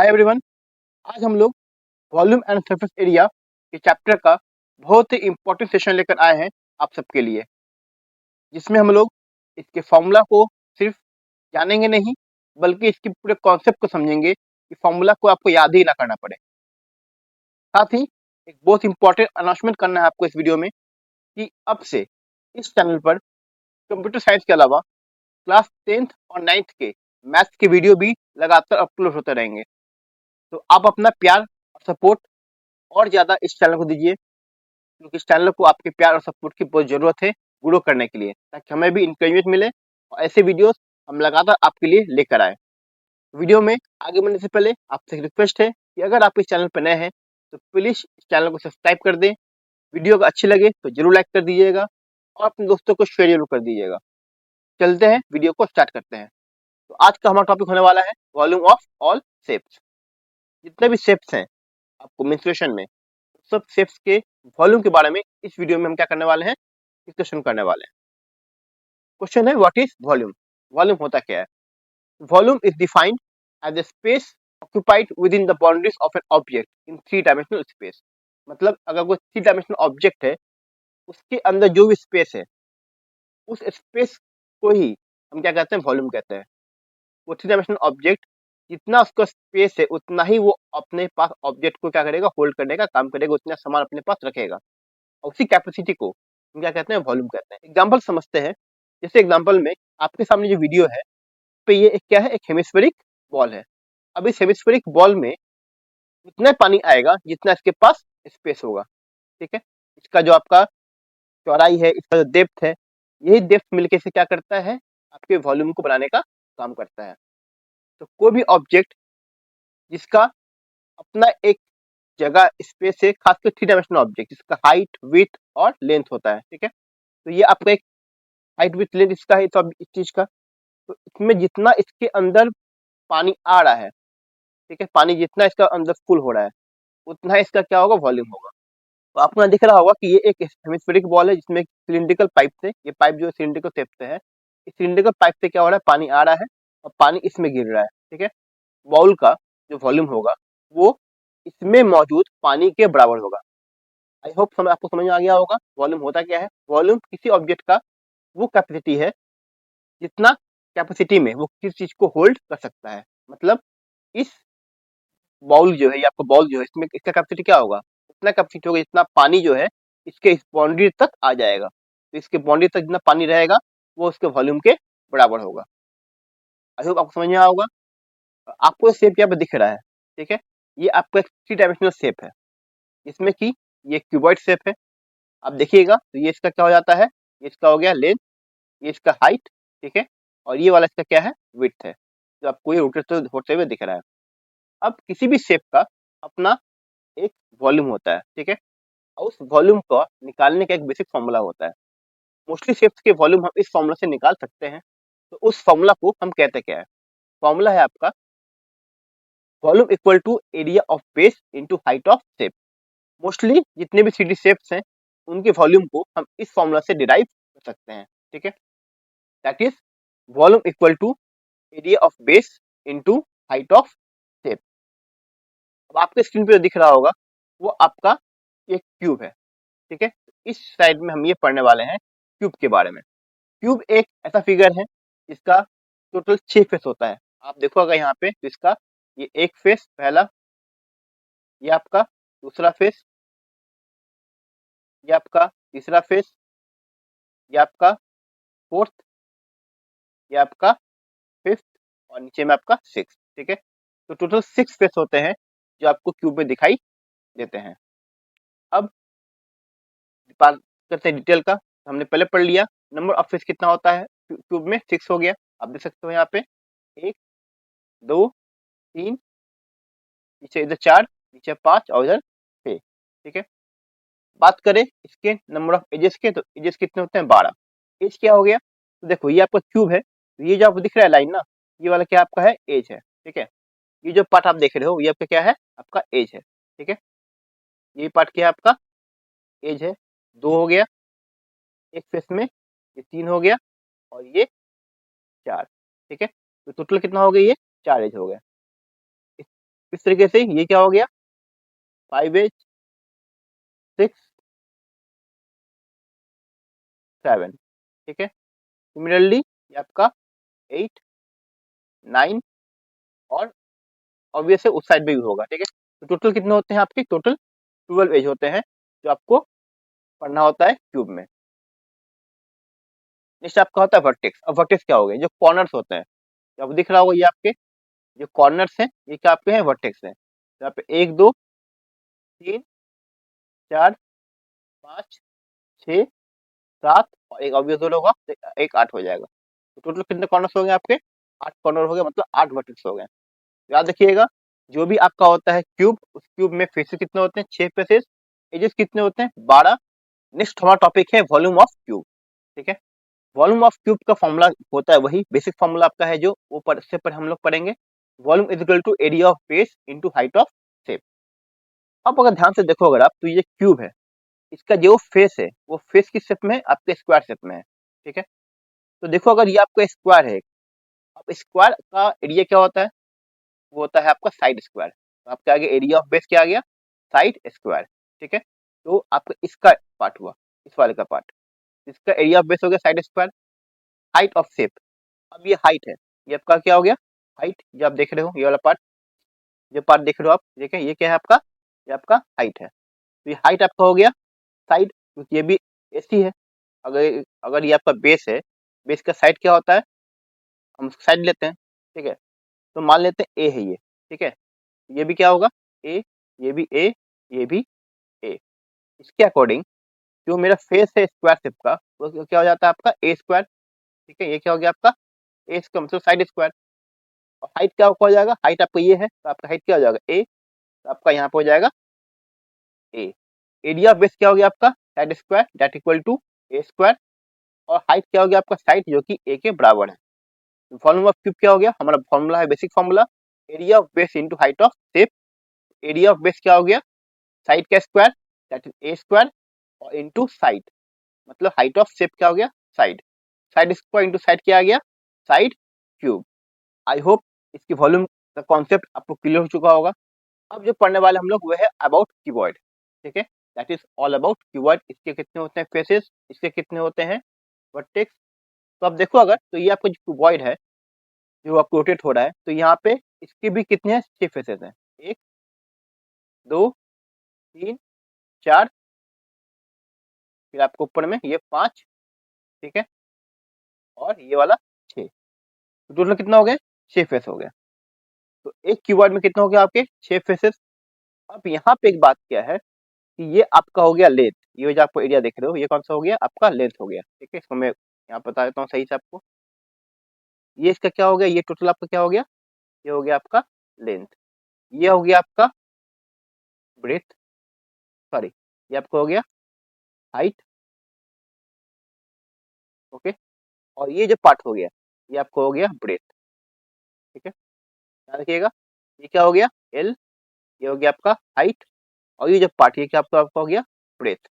Hi everyone. आज हम लोग वॉल्यूम एंड सरफेस एरिया के चैप्टर का बहुत ही इम्पोर्टेंट सेशन लेकर आए हैं आप सबके लिए, जिसमें हम लोग इसके फॉर्मूला को सिर्फ जानेंगे नहीं बल्कि इसके पूरे कॉन्सेप्ट को समझेंगे कि फॉर्मूला को आपको याद ही ना करना पड़े। साथ ही एक बहुत इंपॉर्टेंट अनाउंसमेंट करना है आपको इस वीडियो में कि अब से इस चैनल पर कंप्यूटर साइंस के अलावा क्लास 10th और 9th के मैथ्स के वीडियो भी लगातार अपलोड होते रहेंगे। तो आप अपना प्यार और सपोर्ट और ज़्यादा इस चैनल को दीजिए, क्योंकि इस चैनल को आपके प्यार और सपोर्ट की बहुत ज़रूरत है ग्रो करने के लिए, ताकि हमें भी इंकरेजमेंट मिले और ऐसे वीडियोस हम लगातार आपके लिए लेकर आए। वीडियो में आगे बढ़ने से पहले आपसे एक रिक्वेस्ट है कि अगर आप इस चैनल पर नए हैं तो प्लीज़ इस चैनल को सब्सक्राइब कर दें। वीडियो अगर अच्छी लगे तो जरूर लाइक कर दीजिएगा और अपने दोस्तों को शेयर जरूर कर दीजिएगा। चलते हैं, वीडियो को स्टार्ट करते हैं। तो आज का हमारा टॉपिक होने वाला है वॉल्यूम ऑफ ऑल शेप्स। जितने भी शेप्स हैं आपको मेंस्ट्रुएशन में, सब शेप्स के वॉल्यूम के बारे में इस वीडियो में हम क्या करने वाले हैं, डिस्कशन करने वाले हैं। क्वेश्चन है, व्हाट इज वॉल्यूम? वॉल्यूम होता क्या है? Volume is defined as the space occupied within the boundaries of an object in 3 dimensional space. मतलब अगर कोई 3 डायमेंशनल ऑब्जेक्ट है, उसके अंदर जो भी स्पेस है, उस स्पेस को ही हम क्या कहते हैं, वॉल्यूम कहते हैं। वो 3 डायमेंशनल ऑब्जेक्ट जितना उसका स्पेस है उतना ही वो अपने पास ऑब्जेक्ट को क्या करेगा, होल्ड करने का काम करेगा, उतना सामान अपने पास रखेगा। और उसी कैपेसिटी को हम क्या कहते हैं, वॉल्यूम कहते हैं। एग्जांपल समझते हैं। जैसे एग्जांपल में आपके सामने जो वीडियो है पे ये एक क्या है, एक हेमिस्फेरिक बॉल है। अब इस हेमिस्फेरिक बॉल में उतना पानी आएगा जितना इसके पास स्पेस होगा। ठीक है, इसका जो आपका चौड़ाई है, इसका जो डेप्थ है, यही डेप्थ मिलके से क्या करता है, आपके वॉल्यूम को बनाने का काम करता है। तो कोई भी ऑब्जेक्ट जिसका अपना एक जगह स्पेस है, खासकर 3 डायमेंशनल ऑब्जेक्ट जिसका हाइट, विड्थ और लेंथ होता है। ठीक है, तो ये आपका एक हाइट विथ लेंथ इसका है, तो इस चीज का, तो इसमें जितना इसके अंदर पानी आ रहा है, ठीक है, पानी जितना इसका अंदर फुल हो रहा है, उतना इसका क्या होगा, वॉल्यूम होगा। तो आपको यहाँ दिख रहा होगा कि ये एक हेमिस्फेरिक बॉल है जिसमें सिलिंड्रिकल पाइप से, ये पाइप जो सिलिंड्रिकल शेप से है, इस सिलिंड्रिकल पाइप से क्या हो रहा है, पानी आ रहा है और पानी इसमें गिर रहा है। ठीक है, बाउल का जो वॉल्यूम होगा वो इसमें मौजूद पानी के बराबर होगा। आई होप आपको समझ में आ गया होगा वॉल्यूम होता क्या है। वॉल्यूम किसी ऑब्जेक्ट का वो कैपेसिटी है जितना कैपेसिटी में वो किस चीज को होल्ड कर सकता है। मतलब इस बाउल जो है, या आपका बाउल जो है, इसमें इसका कैपेसिटी क्या होगा, उतना कैपेसिटी होगा जितना पानी जो है इसके इस बाउंड्री तक आ जाएगा। तो इसके बाउंड्री तक जितना पानी रहेगा वो उसके वॉल्यूम के बराबर होगा। आई होप आपको समझ में आया होगा। आपको शेप यहाँ पे दिख रहा है, ठीक है, ये आपका एक 3 डायमेंशनल शेप है, जिसमें कि ये क्यूबॉइड शेप है। आप देखिएगा तो ये इसका क्या हो जाता है, ये इसका हो गया लेंथ, ये इसका हाइट, ठीक है, और ये वाला इसका क्या है, विड्थ है, जो आपको ये रोटेट होते हुए दिख रहा है। अब किसी भी शेप का अपना एक वॉल्यूम होता है, ठीक है, और उस वॉल्यूम को निकालने का एक बेसिक फॉर्मूला होता है। मोस्टली शेप्स के वॉल्यूम हम इस फॉर्मूला से निकाल सकते हैं। तो उस फॉर्मूला को हम कहते क्या है, फॉर्मूला है आपका volume equal to area of base into height of shape. Mostly जितने भी 3D शेप्स हैं उनके वॉल्यूम को हम इस फॉर्मूला से डिराइव कर सकते हैं। ठीक है, that is volume equal to area of base into height of shape. अब आपके स्क्रीन पे जो दिख रहा होगा वो आपका एक क्यूब है। ठीक है, इस साइड में हम ये पढ़ने वाले हैं क्यूब के बारे में। क्यूब एक ऐसा फिगर है जिसका टोटल 6 फेस होता है। आप देखोगे यहाँ पे तो इसका ये एक फेस पहला, ये आपका दूसरा फेस, ये आपका तीसरा फेस, ये आपका फोर्थ, ये आपका फिफ्थ और नीचे में आपका सिक्स। ठीक है, तो टोटल 6 फेस होते हैं जो आपको क्यूब में दिखाई देते हैं। अब बात करते हैं डिटेल का। हमने पहले पढ़ लिया नंबर ऑफ फेस कितना होता है क्यूब में, 6 हो गया। आप देख सकते हो यहाँ पे 1 2 3, नीचे इधर 4, नीचे 5 और इधर 6। ठीक है, बात करें इसके नंबर ऑफ एजेस के, तो एजेस कितने होते हैं, 12। एज क्या हो गया, तो देखो ये आपका क्यूब है, तो ये जो आपको दिख रहा है लाइन ना, ये वाला क्या आपका है, एज है। ठीक है, ये जो पार्ट आप देख रहे हो ये आपका क्या है, आपका एज है। ठीक है, ये पार्ट क्या है, आपका एज है। 2 हो गया एक फेस में, ये 3 हो गया और ये 4। ठीक है, तो टोटल कितना हो गया, ये 4 एज हो गया। इस तरीके से ये क्या हो गया 5H 6 7, ठीक है। सिमिलरली ये आपका 8 9 और ऑब्वियस है उस साइड में भी होगा, ठीक है। तो टोटल कितने होते हैं आपके, टोटल 12 एज होते हैं जो आपको पढ़ना होता है क्यूब में। नेक्स्ट आपका होता है वर्टेक्स। अब वर्टेक्स क्या हो गए, जो कॉर्नर्स होते हैं, जो अब दिख रहा होगा ये आपके जो कॉर्नर्स हैं ये क्या आपके हैं, वर्टेक्स हैं। तो यहाँ पे 1 2 3 4 5 6 7 और एक ऑब्वियस होगा तो एक 8 हो जाएगा। तो टोटल कितने कॉर्नर्स हो गए आपके, 8 कॉर्नर हो गए, मतलब 8 वर्टेक्स हो गए। याद रखिएगा जो भी आपका होता है क्यूब, उस क्यूब में फेसेस कितने होते हैं, 6 फेसेस, एजेस कितने होते हैं, 12। नेक्स्ट हमारा टॉपिक है वॉल्यूम ऑफ क्यूब, ठीक है। वॉल्यूम ऑफ क्यूब का फॉर्मूला होता है वही बेसिक फॉर्मूला आपका है जो वो इससे पर हम लोग पढ़ेंगे। Volume is equal to area of base into height of shape. अब अगर ध्यान से देखो अगर आप, तो ये क्यूब है, इसका जो फेस है वो फेस किस शेप में है, आपके स्क्वायर शेप में है, ठीक है। तो देखो अगर ये आपका स्क्वायर है, अब स्क्वायर का एरिया क्या होता है, वो होता है आपका साइड स्क्वायर। तो आपके आगे एरिया ऑफ बेस क्या आ गया, साइड स्क्वायर, ठीक है। तो आपका इसका पार्ट हुआ, इस वाले का पार्ट, इसका एरिया ऑफ बेस हो गया side square. Height of shape, अब ये हाइट है, ये आपका क्या हो गया, हाइट, जो आप देख रहे हो ये वाला पार्ट, जो पार्ट देख रहे हो आप, देखें ये क्या है आपका, ये आपका हाइट है। तो ये हाइट आपका हो गया साइड, क्योंकि ये भी एसी है। अगर अगर ये आपका बेस है, बेस का साइड क्या होता है, हम साइड लेते हैं, ठीक है। तो मान लेते हैं ए है ये, ठीक है। ये भी क्या होगा ए, ये भी ए, ये भी ए। इसके अकॉर्डिंग जो मेरा फेस है स्क्वायर शेप का, वो क्या हो जाता है आपका ए स्क्वायर, ठीक है। ये क्या हो गया आपका ए स्क्वायर, मतलब साइड स्क्वायर। और हाइट क्या हो जाएगा, हाइट आपका ये है तो आपका हाइट क्या हो जाएगा ए, तो आपका यहाँ पे हो जाएगा ए। एरिया ऑफ बेस क्या हो गया आपका, side square that equal to a square. और हाइट क्या हो गया आपका साइड, जो कि ए के बराबर है। वॉल्यूम ऑफ क्यूब क्या हो गया, हमारा फॉर्मूला है basic formula, area of base into height of shape. Area of base क्या हो गया, साइड का square that is a square, और इंटू साइड, मतलब हाइट ऑफ शेप क्या हो गया, side. Side square into side क्या आ गया, साइड क्यूब। आई होप इसकी वॉल्यूम का कॉन्सेप्ट आपको क्लियर हो चुका होगा। अब जो पढ़ने वाले हम लोग वो है अबाउट क्यूबॉइड, ठीक है। That is all about cuboid. इसके कितने होते हैं फेसेस, इसके कितने होते हैं वर्टेक्स। तो अब देखो अगर, तो ये आपका जो क्यूबॉइड है जो आपको रोटेट हो रहा है, तो यहाँ पे इसके भी कितने हैं, 6 फेसेस हैं, 1 2 3 4, फिर आपको ऊपर में ये 5, ठीक है, और ये वाला 6। तो टोटल कितना हो गया, 6 फेस हो गया। तो एक क्यूबॉइड में कितना हो गया आपके 6 फेसेस। अब यहाँ पे एक बात क्या है कि ये आपका हो गया लेंथ, ये जो आपको एरिया देख रहे हो ये कौन सा हो गया, आपका लेंथ हो गया, ठीक है। इसको मैं यहाँ बता देता हूँ सही से आपको। ये इसका क्या हो गया, ये टोटल आपका क्या हो गया, ये हो गया आपका लेंथ। ये हो गया आपका ब्रेथ, सॉरी, ये आपका हो गया हाइट, ओके। और ये जो पार्ट हो गया ये आपको हो गया ब्रेथ, ठीक है। ध्यान रखिएगा, ये क्या हो गया एल, ये हो गया आपका हाइट, और ये जो पार्ट ये क्या आपका आपका हो गया ब्रेथ।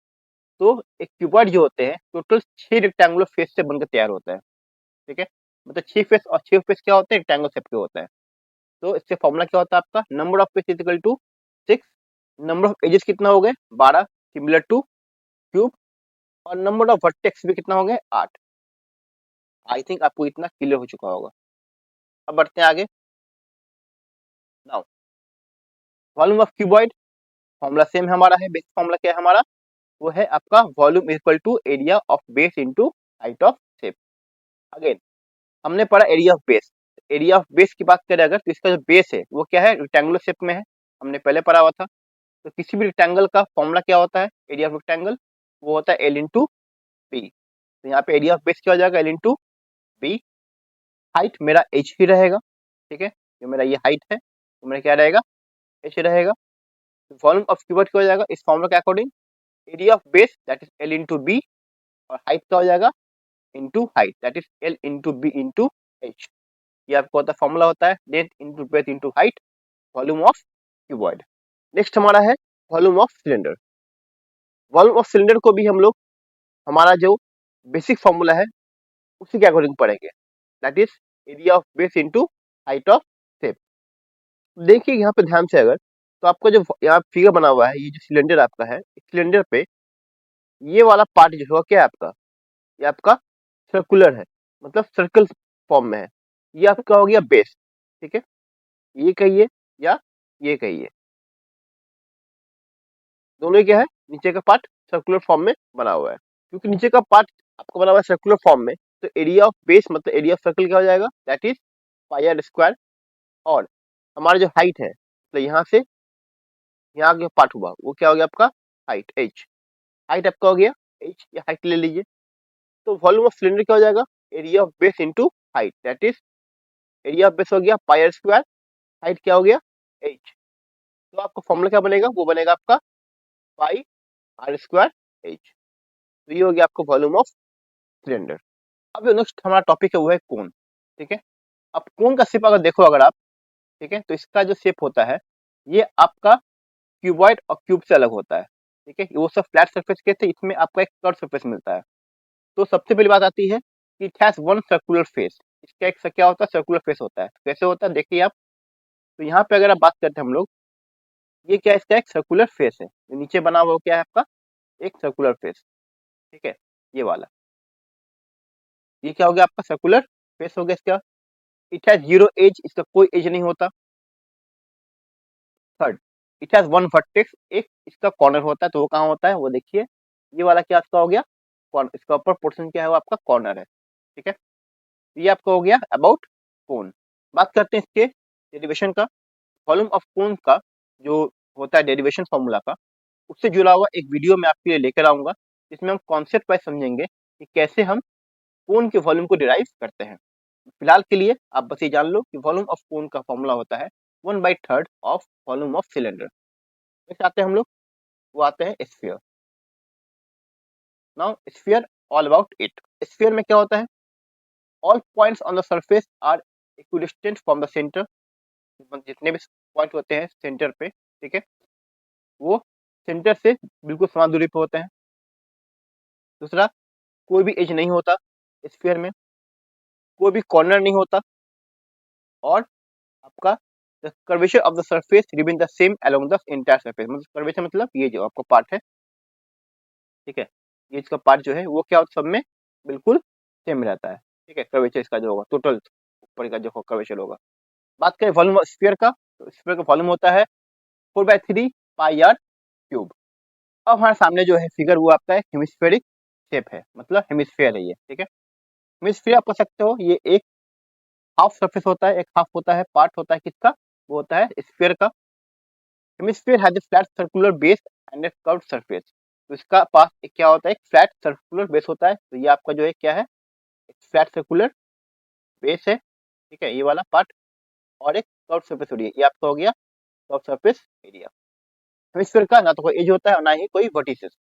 तो एक क्यूबॉइड जो होते हैं टोटल 6 रेक्टेंगुलर फेस से बनकर तैयार होता है, ठीक है। मतलब 6 फेस, और 6 फेस क्या होते हैं, रेक्टेंगल शेप के होते हैं। तो इससे फॉर्मूला क्या होता है आपका, number of face equal to 6, number of edges कितना हो गए 12 सिमिलर टू क्यूब, और नंबर ऑफ वर्टेक्स भी कितना हो गए 8। आई थिंक आपको इतना क्लियर हो चुका होगा। अब बढ़ते हैं आगे। Now volume of cuboid, formula same हमारा है, बेसिक फॉर्मूला क्या है हमारा, वो है आपका volume equal to area of base into height of shape. Again हमने पढ़ा area of base, area of base की बात करें अगर, तो इसका जो बेस है वो क्या है, रेक्टेंगुलर शेप में है, हमने पहले पढ़ा हुआ था। तो किसी भी रेक्टेंगल का फॉर्मूला क्या होता है, एरिया ऑफ रेक्टेंगल, वो होता है एल इंटू बी। तो यहाँ पे एरिया ऑफ बेस क्या हो जाएगा, एल इंटू बी। हाइट मेरा एच ही रहेगा, ठीक है, जो मेरा ये हाइट है तो मेरा क्या रहेगा, एच रहेगा। वॉल्यूम ऑफ क्यूबॉइड क्या हो जाएगा इस फॉर्मूला के according, area of base that is L into B, और हाइट क्या हो जाएगा into height that is L into B into H. ये आपको होता है फॉर्मूला होता है length into breadth into height, volume of cuboid. Next हमारा है volume of cylinder. Volume of cylinder को भी हम लोग हमारा जो बेसिक फॉर्मूला है उसी के अकॉर्डिंग पढ़ेंगे, that is area of base into height of shape. देखिए यहाँ पे ध्यान से अगर, तो आपका जो यहाँ फिगर बना हुआ है, ये जो सिलेंडर आपका है, इस सिलेंडर पे ये वाला पार्ट जो होगा क्या है आपका, ये आपका सर्कुलर है, मतलब सर्कल फॉर्म में है। ये आपका हो गया बेस, ठीक है, ये कहिए या ये कहिए, दोनों ही क्या है, नीचे का पार्ट सर्कुलर फॉर्म में बना हुआ है। क्योंकि नीचे का पार्ट आपका बना हुआ है सर्कुलर फॉर्म में, तो एरिया ऑफ बेस मतलब एरिया ऑफ सर्कल क्या हो जाएगा, that is pi R square. और हमारा जो हाइट है, तो यहाँ से यहाँ जो पार्ट हुआ वो क्या हो गया आपका, हाइट एच। हाइट आपका हो गया एच, या हाइट ले लीजिए। तो वॉल्यूम ऑफ सिलेंडर क्या हो जाएगा, area of base into height, that is area of base हो गया पाई आर स्क्वायर, हाइट क्या हो गया एच। तो आपका फॉर्मूला क्या बनेगा, वो बनेगा आपका पाई आर स्क्वायर एच। तो ये हो गया आपका वॉल्यूम ऑफ सिलेंडर। अब जो नेक्स्ट हमारा टॉपिक है वो है कोन, ठीक है। अब कोन का शेप अगर देखो अगर आप, ठीक है, तो इसका जो शेप होता है ये आपका क्यूबॉइड और क्यूब से अलग होता है, ठीक है। वो सब फ्लैट सरफेस के थे, इसमें आपका एक कर्व सरफेस मिलता है। तो सबसे पहली बात आती है कि it has one circular face, इसका एक क्या होता है, सर्कुलर फेस होता है। कैसे होता है देखिए आप, तो यहाँ पे अगर आप बात करते हैं हम लोग, ये क्या है, इसका एक सर्कुलर फेस है, जो नीचे बना हुआ वो क्या है आपका, एक सर्कुलर फेस, ठीक है, ये वाला, ये क्या हो गया आपका सर्कुलर फेस हो गया इसका। इट हैज जीरो एज, इसका कोई एज नहीं होता। Third, it has one vertex, एक इसका कॉर्नर होता है, तो वो कहाँ होता है वो देखिए, ये वाला क्या इसका हो गया, इसका ऊपर पोर्शन क्या है वो आपका कॉर्नर है, ठीक है। ये आपका हो गया अबाउट कोन। बात करते हैं इसके डेरिवेशन का। वॉल्यूम ऑफ कोन का जो होता है डेरिवेशन फॉर्मूला का, उससे जुड़ा हुआ एक वीडियो मैं आपके लिए लेकर आऊंगा, जिसमें हम कॉन्सेप्ट वाइज समझेंगे कि कैसे हम कोन के वॉल्यूम को डिराइव करते हैं। फिलहाल के लिए आप बस ये जान लो कि वॉल्यूम ऑफ कोन का फॉर्मूला होता है 1/3 of volume of cylinder. Next आते हैं हम लोग, वो आते हैं sphere. Now sphere, all about it. Sphere में क्या होता है, all points on the surface are equidistant from the centre, जितने भी पॉइंट होते हैं सेंटर पे, ठीक है, वो सेंटर से बिल्कुल समान दूरी पे होते हैं। दूसरा, कोई भी एज नहीं होता स्फीयर में, कोई भी कॉर्नर नहीं होता, और आपका the curvature of the surface remain the same along the entire surface. मतलब कर्वेचर मतलब ये जो आपका पार्ट है, ठीक है, ये इसका पार्ट जो है वो क्या होता है, सब में बिल्कुल सेम रहता है, ठीक है। कर्वेचर इसका जो होगा टोटल ऊपर का जो कर्वेचर होगा। बात करें वॉल्यूम ऑफ स्फीयर का, तो स्फीयर का वॉल्यूम होता है 4/3 पाई आर क्यूब। अब हमारे सामने जो है फिगर वो आपका हेमिस्फेरिक शेप है, मतलब हेमिस्फेयर है ये, ठीक है। हेमिस्फेयर आप कह सकते हो, ये एक हाफ सरफेस होता है, एक हाफ होता है, पार्ट होता है किसका, वो होता है स्फीयर का। Hemisphere has a flat circular base and a curved surface. तो इसका पास एक क्या होता है, एक फ्लैट सर्कुलर बेस होता है। तो ये आपका जो है क्या है, एक फ्लैट सर्कुलर बेस है, ठीक है, ये वाला पार्ट, और एक कर्व्ड सरफेस एरिया, ये आपका हो गया कर्व्ड सरफेस एरिया। हेमिस्फीयर का ना तो कोई एज होता है और ना ही कोई वर्टिसेस।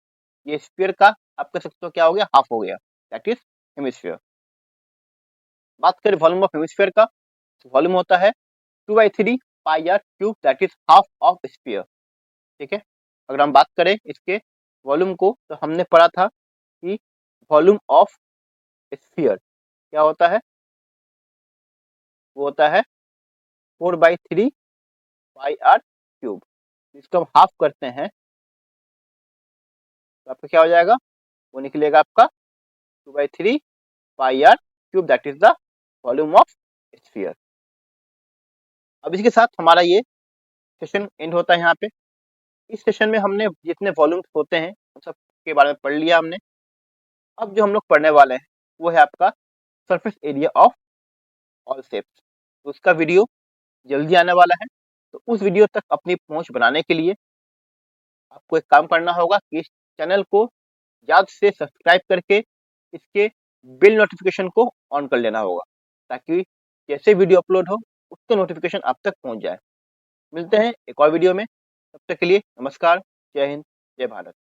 ये स्फीयर का आप कह सकते हो क्या हो गया, हाफ हो गया, दैट इज हेमिस्फीयर। बात करें वॉल्यूम ऑफ हेमिस्फीयर का, वॉल्यूम होता है 2/3 pi r cube, that is half of sphere, ठीक है। अगर हम बात करें इसके वॉल्यूम को, तो हमने पढ़ा था कि वॉल्यूम ऑफ स्फीयर क्या होता है, वो होता है 4/3 पाई आर क्यूब। इसको हम हाफ करते हैं तो आपका क्या हो जाएगा, वो निकलेगा आपका 2/3 pi r cube, that is the volume of sphere. अब इसके साथ हमारा ये सेशन एंड होता है यहाँ पे। इस सेशन में हमने जितने वॉल्यूम्स होते हैं उन सब के बारे में पढ़ लिया हमने। अब जो हम लोग पढ़ने वाले हैं वो है आपका surface area of all shapes. तो उसका वीडियो जल्दी आने वाला है। तो उस वीडियो तक अपनी पहुंच बनाने के लिए आपको एक काम करना होगा कि इस चैनल को याद से सब्सक्राइब करके इसके बिल नोटिफिकेशन को ऑन कर लेना होगा, ताकि जैसे वीडियो अपलोड हो उसका नोटिफिकेशन आप तक पहुंच जाए। मिलते हैं एक और वीडियो में, तब तक के लिए नमस्कार, जय हिंद, जय भारत।